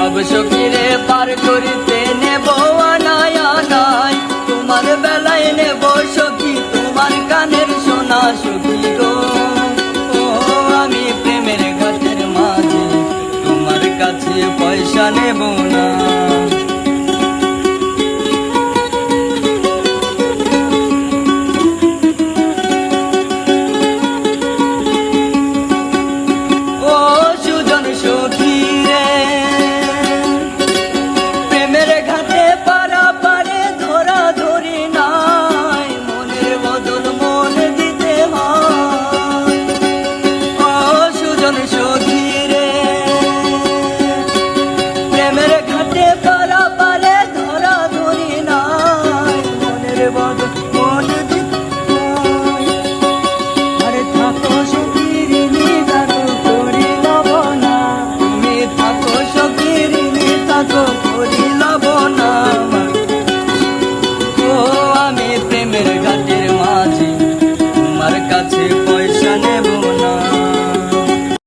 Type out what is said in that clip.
সব সখীরে পার করিতে নেব আনায় আনায়, তোমার বেলায় নেব সখী তোমার কানের সোনা সখী গো। ও আমি প্রেমের ঘাটের মাঝে তোমার কাছে পয়সা নেব না। প্রেমের ঘাটের মাঝে তোমার কাছে